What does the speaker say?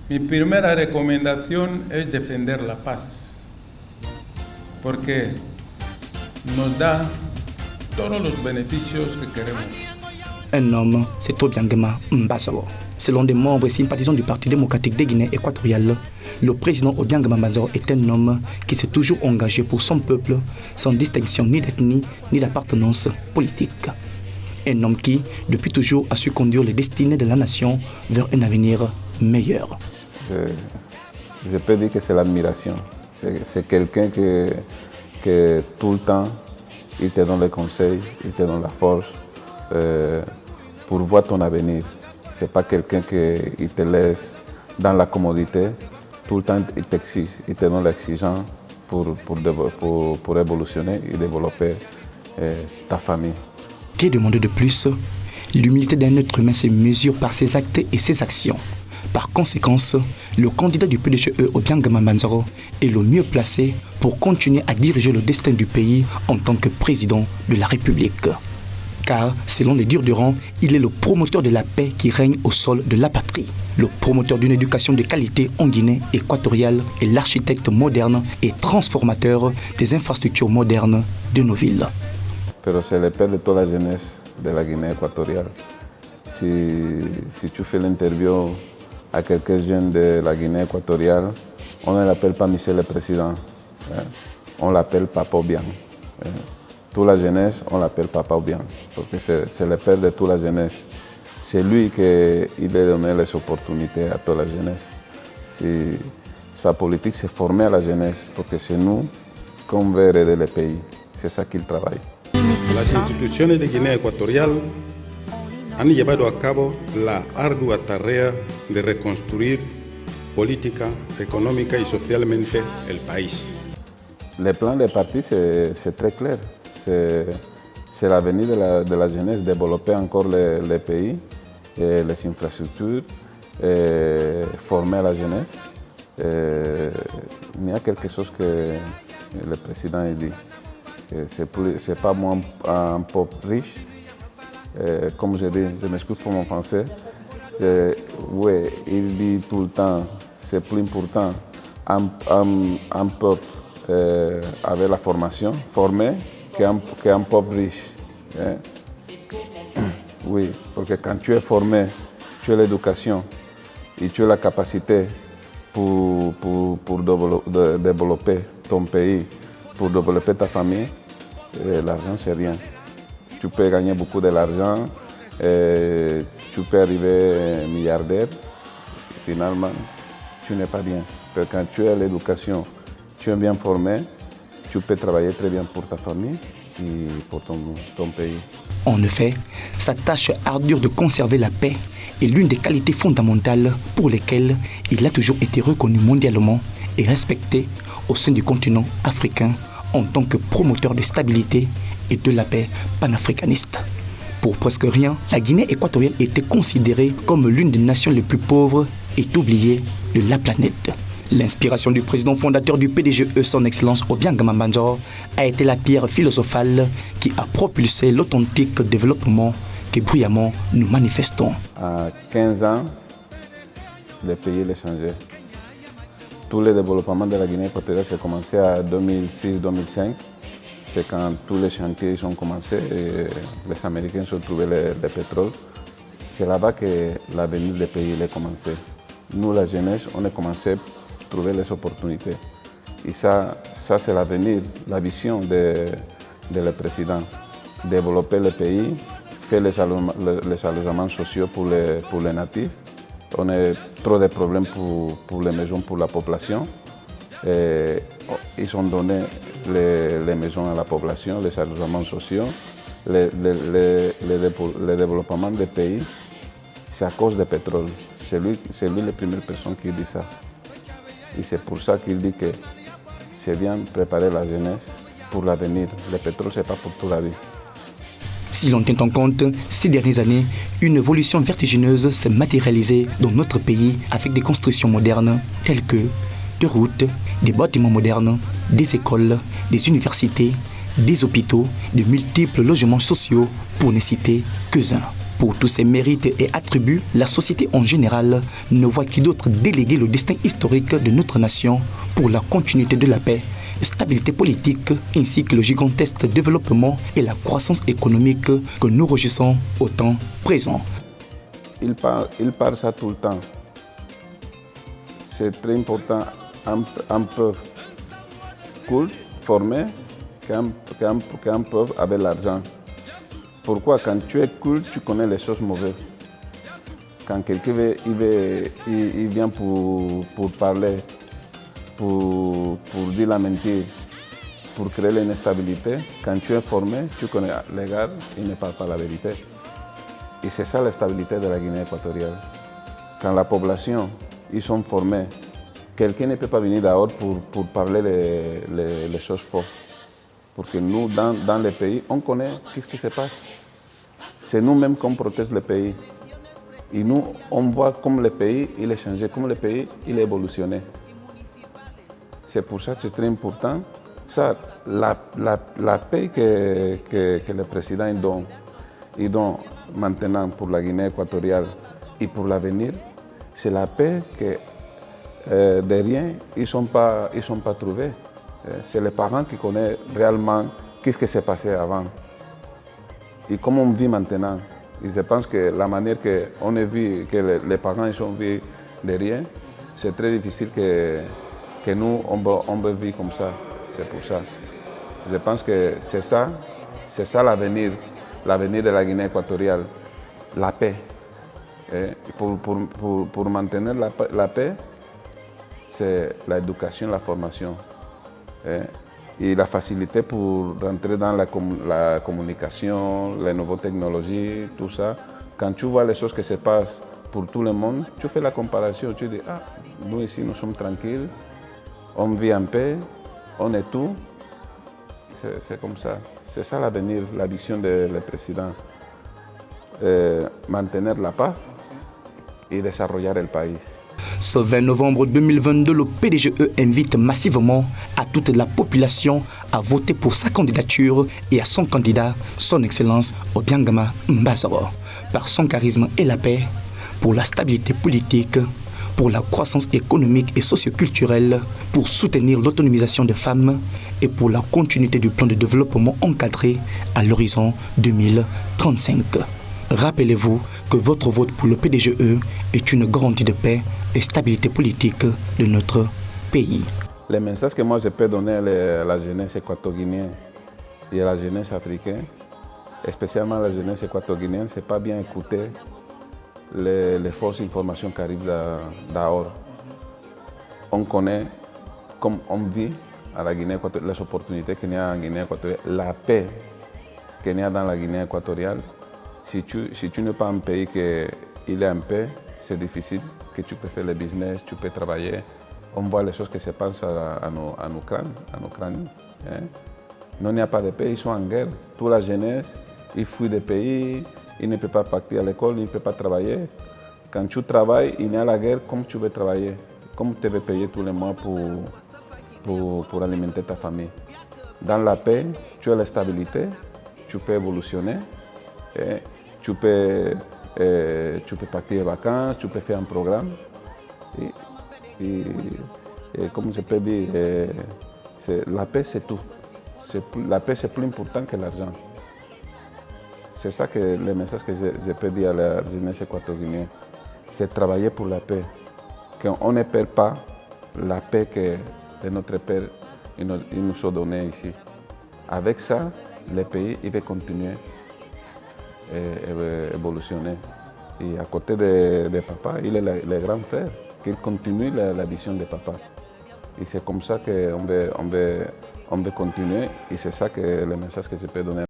Mi primera recomendación es defender la paz, porque nos da todos los beneficios que queremos. Un homme, c'est Obiangema Mbazoro. Selon des membres et sympathisants du Parti démocratique des Guinée équatoriale, le président Obiangema Mbazoro est un homme qui s'est toujours engagé pour son peuple, sans distinction ni d'ethnie ni d'appartenance politique. Un homme qui, depuis toujours, a su conduire les destinées de la nation vers un avenir meilleur. Je peux dire que c'est l'admiration. C'est quelqu'un que tout le temps, il te donne les conseils, il te donne la force pour voir ton avenir. Ce n'est pas quelqu'un qui te laisse dans la commodité. Tout le temps, il t'exige, il te donne l'exigence pour évolutionner et développer ta famille. Que demander de plus? L'humilité d'un être humain se mesure par ses actes et ses actions. Par conséquent, le candidat du PDGE Obiangema Mbazoro est le mieux placé pour continuer à diriger le destin du pays en tant que président de la République. Car, selon les dires du rang, il est le promoteur de la paix qui règne au sol de la patrie, le promoteur d'une éducation de qualité en Guinée équatoriale et l'architecte moderne et transformateur des infrastructures modernes de nos villes. Pero c'est le père de toute la jeunesse de la Guinée équatoriale. Si tu fais l'interview à quelques jeunes de la Guinée équatoriale, on ne l'appelle pas Monsieur le Président, on l'appelle Papa Obiang. Toute la jeunesse, on l'appelle Papa Obiang, parce que c'est le père de toute la jeunesse. C'est lui qui a donné les opportunités à toute la jeunesse. Sa politique, c'est former à la jeunesse, parce que c'est nous qu'on veut aider le pays. C'est ça qu'il travaille. Las instituciones de Guinea Ecuatorial han llevado a cabo la ardua tarea de reconstruir política, económica y socialmente el país. Le plan des partis, c'est très clair. C'est l'avenir de la jeunesse, développer encore le pays, les infrastructures, former la jeunesse. Il y a quelque chose que le président a dit. C'est pas moi un peuple riche, comme je dis, je m'excuse pour mon français. Oui, il dit tout le temps, c'est plus important un peuple avec la formation, formé, qu'un peuple riche. Oui, parce que quand tu es formé, tu as l'éducation et tu as la capacité pour développer ton pays, pour développer ta famille, l'argent c'est rien. Tu peux gagner beaucoup de l'argent, tu peux arriver milliardaire, finalement tu n'es pas bien. Parce que quand tu as l'éducation, tu es bien formé, tu peux travailler très bien pour ta famille et pour ton pays. En effet, sa tâche ardue de conserver la paix est l'une des qualités fondamentales pour lesquelles il a toujours été reconnu mondialement et respecté au sein du continent africain en tant que promoteur de stabilité et de la paix panafricaniste. Pour presque rien, la Guinée équatoriale était considérée comme l'une des nations les plus pauvres et oubliées de la planète. L'inspiration du président fondateur du PDGE, son Excellence Obiangema Mbazoro, a été la pierre philosophale qui a propulsé l'authentique développement que bruyamment nous manifestons. À 15 ans, le pays a changé. Tous les développements de la Guinée équatoriale ont commencé en 2006-2005. C'est quand tous les chantiers ont commencé et les Américains ont trouvé le pétrole. C'est là-bas que l'avenir du pays a commencé. Nous, la jeunesse, on a commencé à trouver les opportunités. Et ça c'est l'avenir, la vision de le président. Développer le pays, faire les allogements sociaux pour les natifs. On a trop de problèmes pour les maisons pour la population. Et ils ont donné les maisons à la population, les allogements sociaux, le développement des pays. C'est à cause du pétrole. C'est lui la première personne qui dit ça. Et c'est pour ça qu'il dit que c'est bien préparer la jeunesse pour l'avenir. Le pétrole, ce n'est pas pour toute la vie. Si l'on tient en compte ces dernières années, une évolution vertigineuse s'est matérialisée dans notre pays avec des constructions modernes telles que des routes, des bâtiments modernes, des écoles, des universités, des hôpitaux, de multiples logements sociaux, pour ne citer qu'un. Pour tous ces mérites et attributs, la société en général ne voit qui d'autre déléguer le destin historique de notre nation pour la continuité de la paix, stabilité politique ainsi que le gigantesque développement et la croissance économique que nous réjouissons au temps présent. Il parle ça tout le temps. C'est très important, un peuple cool, formé, qu'un peuple avec l'argent. Pourquoi? Quand tu es cool, tu connais les choses mauvaises. Quand quelqu'un il vient pour parler, pour dire la mentire, pour créer l'instabilité, quand tu es formé, tu connais les gars, ils ne parlent pas la vérité. Et c'est ça la stabilité de la Guinée équatoriale. Quand la population, ils sont formés, quelqu'un ne peut pas venir dehors pour parler les choses fausses. Parce que nous, dans les pays, on connaît ce qui se passe. C'est nous-mêmes qu'on protège le pays. Et nous, on voit comme le pays il est changé, comme le pays il est évolutionné. C'est pour ça que c'est très important. Ça, la paix que le président il donne maintenant pour la Guinée équatoriale et pour l'avenir, c'est la paix que de rien, ils ne sont pas trouvés. C'est les parents qui connaissent réellement ce qui s'est passé avant. Et comment on vit maintenant. Et je pense que la manière qu'on a vu, que les parents ils ont vu de rien, c'est très difficile que nous, on veut vivre comme ça. C'est pour ça. Je pense que c'est ça l'avenir de la Guinée équatoriale, la paix. Et pour maintenir la paix, c'est l'éducation, la formation. Et la facilité pour rentrer dans la communication, les nouvelles technologies, tout ça. Quand tu vois les choses qui se passent pour tout le monde, tu fais la comparaison, tu dis, ah, nous ici, nous sommes tranquilles, on vit en paix, on est tout. C'est comme ça. C'est ça l'avenir, la vision du président. Maintenir la paix et développer le pays. Ce 20 novembre 2022, le PDGE invite massivement à toute la population à voter pour sa candidature et à son candidat, son Excellence Obiangama Mbazoro, par son charisme et la paix, pour la stabilité politique, pour la croissance économique et socio-culturelle, pour soutenir l'autonomisation des femmes et pour la continuité du plan de développement encadré à l'horizon 2035. Rappelez-vous que votre vote pour le PDGE est une garantie de paix et stabilité politique de notre pays. Le message que moi je peux donner à la jeunesse équato-guinéenne et à la jeunesse africaine, spécialement à la jeunesse équato-guinéenne, c'est pas bien écouter les fausses informations qui arrivent dehors. On connaît, comme on vit à la Guinée équatoriale, les opportunités qu'il y a en Guinée équatoriale, la paix qu'il y a dans la Guinée équatoriale. Si tu n'es pas un pays qui est en paix, c'est difficile que tu peux faire le business, tu peux travailler. On voit les choses qui se passent en Ukraine. Hein? Non, il n'y a pas de paix, ils sont en guerre. Toute la jeunesse, ils fuient des pays, ils ne peuvent pas partir à l'école, ils ne peuvent pas travailler. Quand tu travailles, il y a la guerre, comme tu veux travailler, comme tu veux payer tous les mois pour alimenter ta famille. Dans la paix, tu as la stabilité, tu peux évolutionner. Et tu peux partir en vacances, tu peux faire un programme. Et comme je peux dire, la paix c'est tout. La paix c'est plus important que l'argent. C'est ça que le message que je peux dire à la jeunesse équatorienne. C'est travailler pour la paix. Qu'on ne perd pas la paix que notre Père il nous a donnée ici. Avec ça, le pays il va continuer. Évolutionner. Et à côté de papa, il est le grand frère, qui continue la vision de papa. Et c'est comme ça qu'on veut continuer, et c'est ça que le message que je peux donner.